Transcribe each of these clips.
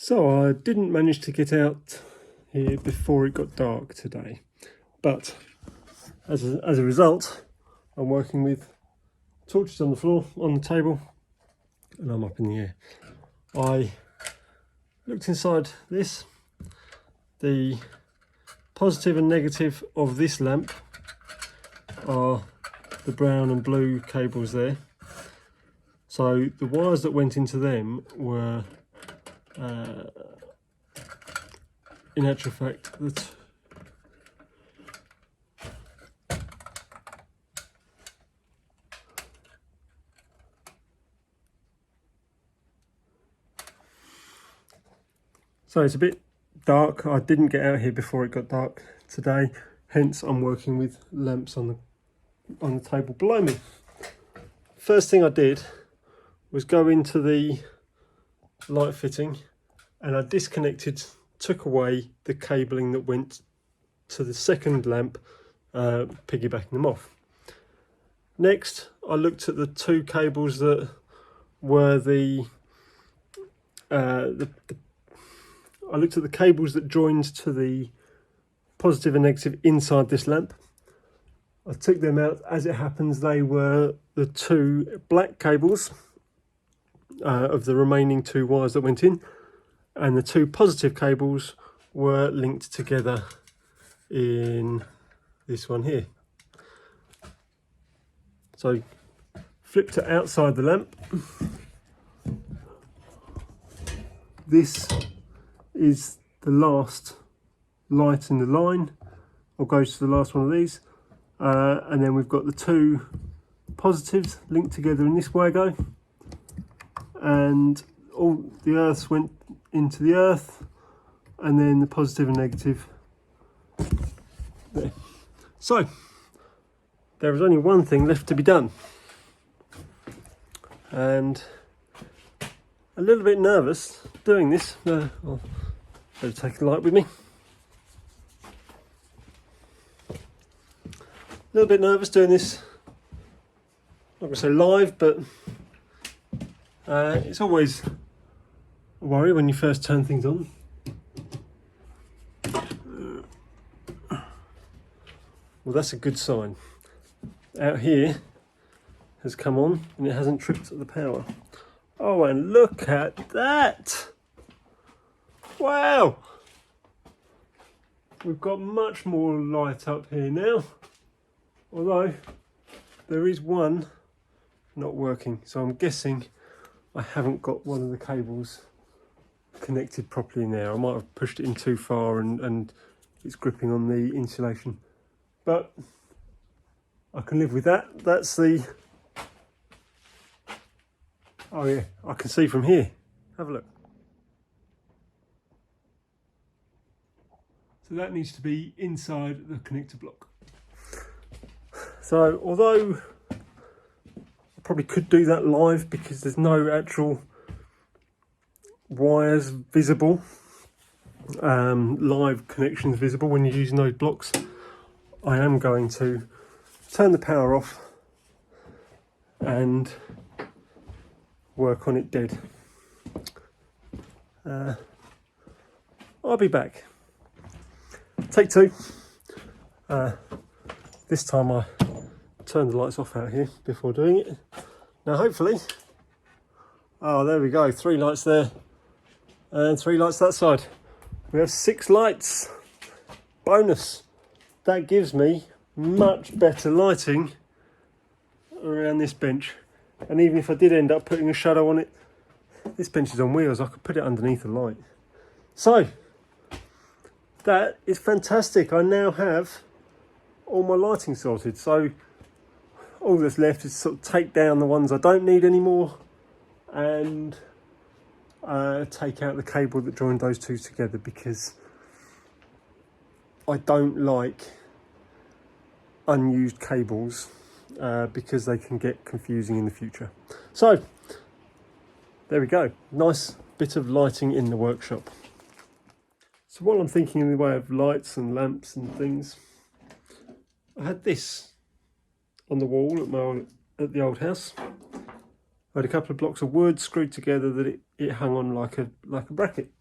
So I didn't manage to get out here before it got dark today, but as a result, I'm working with torches on the floor, on the table, and I'm up in the air. I looked inside this. The positive and negative of this lamp are the brown and blue cables there. So the wires that went into them were in actual fact so it's a bit dark. I didn't get out here before it got dark today, hence I'm working with lamps on the table below me. First thing I did was go into the light fitting and I took away the cabling that went to the second lamp, piggybacking them off. Next, I looked at the two cables that were I looked at the cables that joined to the positive and negative inside this lamp. I took them out. As it happens, they were the two black cables of the remaining two wires that went in, and the two positive cables were linked together in this one here. So flipped it outside the lamp. This is the last light in the line, or goes to the last one of these, and then we've got the two positives linked together in this wago, and all the earths went into the earth, and then the positive and negative there. So there is only one thing left to be done, and a little bit nervous doing this. I'll better take the light with me. A little bit nervous doing this. Not going to say live, but it's always a worry when you first turn things on. Well, that's a good sign. Out here has come on and it hasn't tripped the power. Oh, and look at that! Wow! We've got much more light up here now, although there is one not working, so I'm guessing I haven't got one of the cables connected properly in there. I might have pushed it in too far and it's gripping on the insulation, but I can live with that. That's the... Oh yeah, I can see from here. Have a look. So that needs to be inside the connector block. So although I probably could do that live because there's no actual wires visible, live connections visible when you're using those blocks, I am going to turn the power off and work on it dead. I'll be back. Take two. This time I turned the lights off out here before doing it. Now hopefully, oh there we go, 3 lights there and 3 lights that side. We have 6 lights. Bonus. That gives me much better lighting around this bench. And even if I did end up putting a shadow on it, this bench is on wheels, I could put it underneath the light. So, that is fantastic. I now have all my lighting sorted. So, all that's left is sort of take down the ones I don't need anymore and take out the cable that joined those two together, because I don't like unused cables. Because they can get confusing in the future. So there we go, nice bit of lighting in the workshop. So while I'm thinking in the way of lights and lamps and things, I had this on the wall at the old house. I had a couple of blocks of wood screwed together that it hung on like a bracket.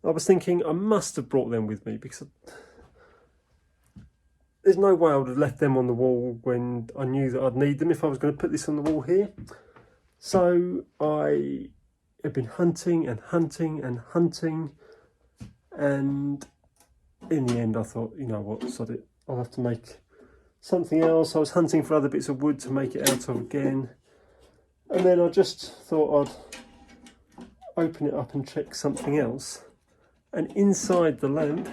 I was thinking I must have brought them with me, because there's no way I would have left them on the wall when I knew that I'd need them if I was going to put this on the wall here. So I have been hunting and hunting and hunting, and in the end I thought, you know what, sod it, I'll have to make something else. I was hunting for other bits of wood to make it out of again, and then I just thought I'd open it up and check something else. And inside the lamp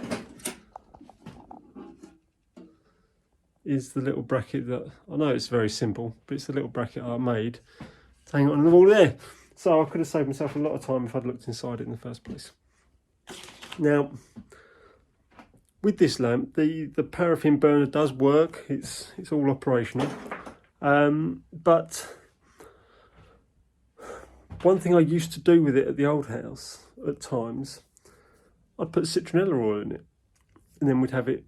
is the little bracket that, I know it's very simple, but it's the little bracket I made to hang it on the wall there. So I could have saved myself a lot of time if I'd looked inside it in the first place. Now, with this lamp, the paraffin burner does work. It's all operational. But one thing I used to do with it at the old house at times, I'd put citronella oil in it, and then we'd have it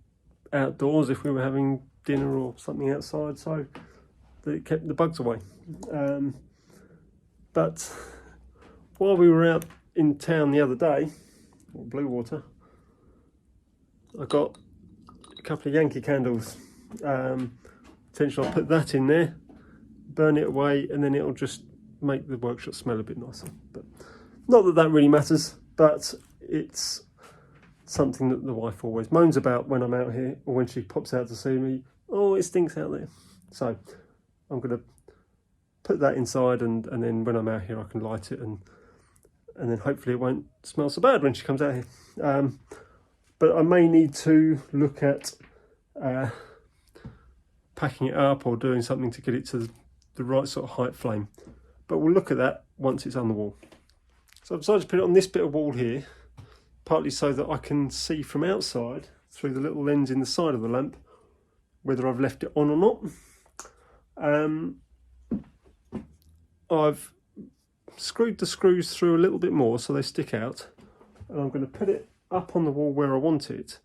outdoors if we were having dinner or something outside, so that it kept the bugs away. But while we were out in town the other day, or Bluewater, I got a couple of Yankee candles. Potentially I'll put that in there, burn it away, and then it'll just make the workshop smell a bit nicer. But not that that really matters, but it's something that the wife always moans about when I'm out here, or when she pops out to see me. Oh, it stinks out there. So I'm going to put that inside, and then when I'm out here I can light it, and then hopefully it won't smell so bad when she comes out here. But I may need to look at packing it up or doing something to get it to the right sort of height flame. But we'll look at that once it's on the wall. So I've decided to put it on this bit of wall here, partly so that I can see from outside through the little lens in the side of the lamp whether I've left it on or not. I've screwed the screws through a little bit more so they stick out, and I'm going to put it up on the wall where I want it,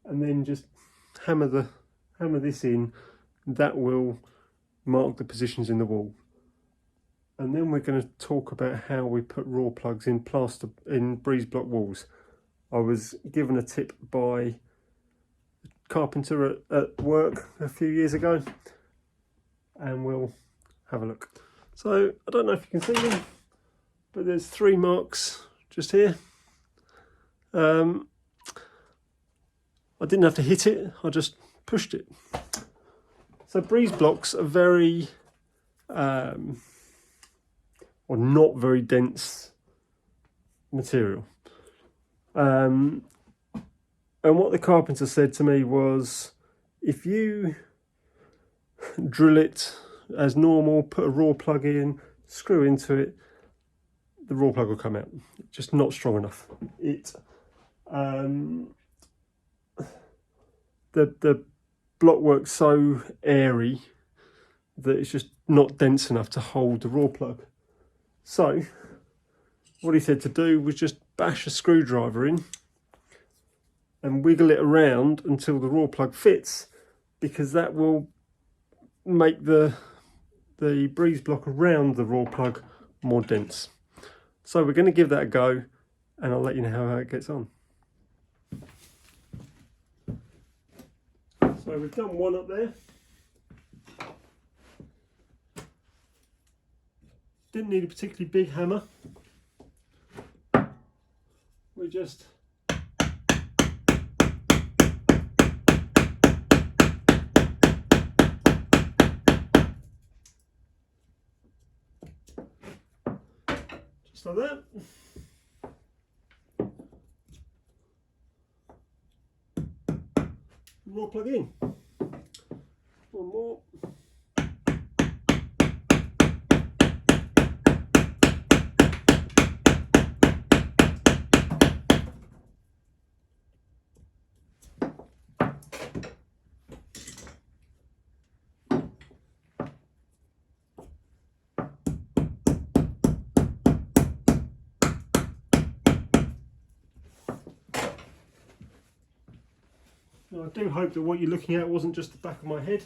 and then just hammer this in. That will mark the positions in the wall. And then we're going to talk about how we put raw plugs in breeze block walls. I was given a tip by a carpenter at work a few years ago, and we'll have a look. So I don't know if you can see them, but there's 3 marks just here. I didn't have to hit it, I just pushed it. So breeze blocks are very, or not very dense material. And what the carpenter said to me was, if you drill it as normal, put a raw plug in, screw into it, the raw plug will come out. Just not strong enough. The block works so airy that it's just not dense enough to hold the raw plug. So what he said to do was just bash a screwdriver in and wiggle it around until the raw plug fits, because that will make the breeze block around the raw plug more dense. So we're going to give that a go, and I'll let you know how it gets on. So we've done one up there. Didn't need a particularly big hammer. We just like that. Raw plug in. One more. Now, I do hope that what you're looking at wasn't just the back of my head.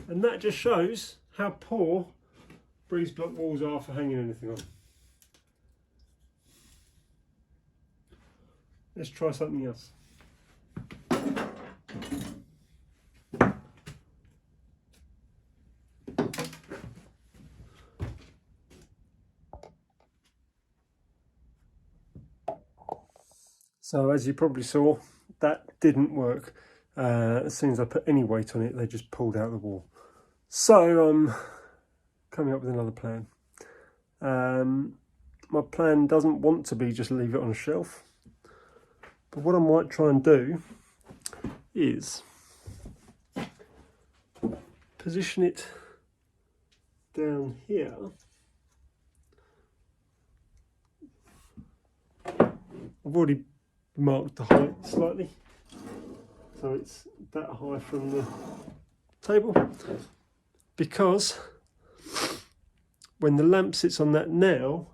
And that just shows how poor breeze block walls are for hanging anything on. Let's try something else. So as you probably saw, that didn't work. As soon as I put any weight on it, they just pulled out the wall. So I'm coming up with another plan. My plan doesn't want to be just leave it on a shelf. But what I might try and do is position it down here. I've already marked the height slightly, so it's that high from the table, because when the lamp sits on that now,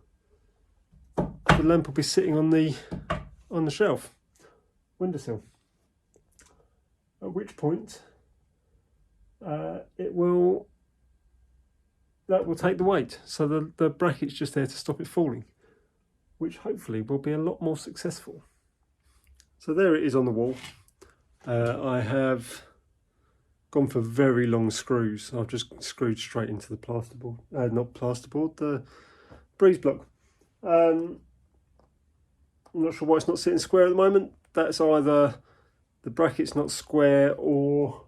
the lamp will be sitting on the shelf, windowsill, at which point that will take the weight, so the bracket's just there to stop it falling, which hopefully will be a lot more successful. So there it is on the wall. I have gone for very long screws. I've just screwed straight into the plasterboard, not plasterboard, the breeze block. I'm not sure why it's not sitting square at the moment. That's either the bracket's not square, or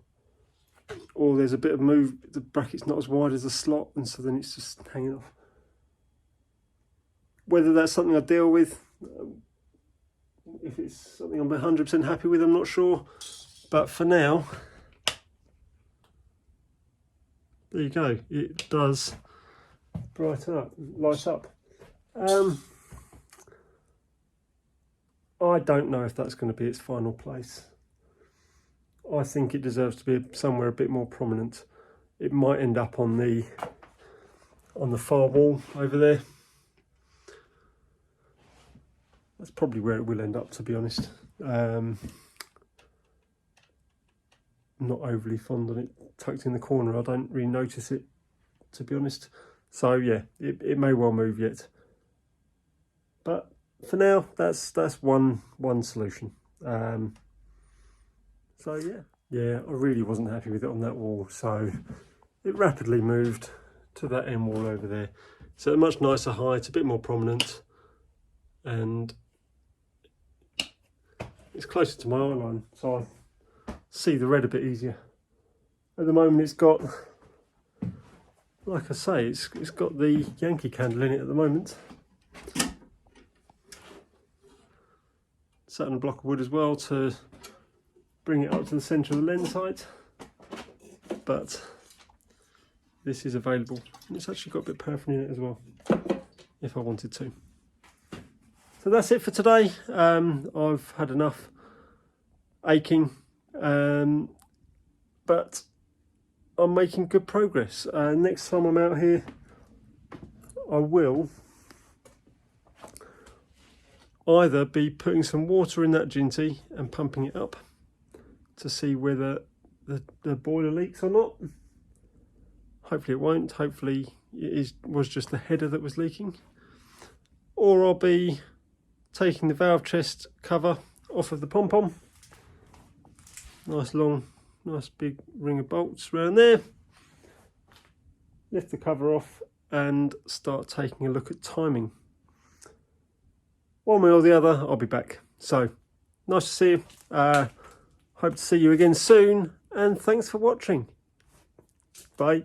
there's a bit of move. The bracket's not as wide as the slot, and so then it's just hanging off. Whether that's something I deal with, if it's something I'm 100% happy with, I'm not sure. But for now, there you go. It does brighten up, light up. I don't know if that's going to be its final place. I think it deserves to be somewhere a bit more prominent. It might end up on the far wall over there. That's probably where it will end up, to be honest. I'm not overly fond of it tucked in the corner. I don't really notice it, to be honest. So yeah, it may well move yet. But for now, that's one solution. So yeah, I really wasn't happy with it on that wall. So it rapidly moved to that end wall over there. So a much nicer height, a bit more prominent, and it's closer to my eye line, so I see the red a bit easier. At the moment it's got, like I say, it's got the Yankee Candle in it at the moment. Sat on a block of wood as well to bring it up to the centre of the lens height. But this is available. And it's actually got a bit of paraffin in it as well, if I wanted to. So that's it for today. I've had enough aching, but I'm making good progress. Next time I'm out here, I will either be putting some water in that Ginty and pumping it up to see whether the boiler leaks or not. Hopefully it won't. Hopefully it was just the header that was leaking. Or I'll be taking the valve chest cover off of the pom-pom. Nice long, nice big ring of bolts around there. Lift the cover off and start taking a look at timing. One way or the other, I'll be back. So, nice to see you. Hope to see you again soon, and thanks for watching. Bye.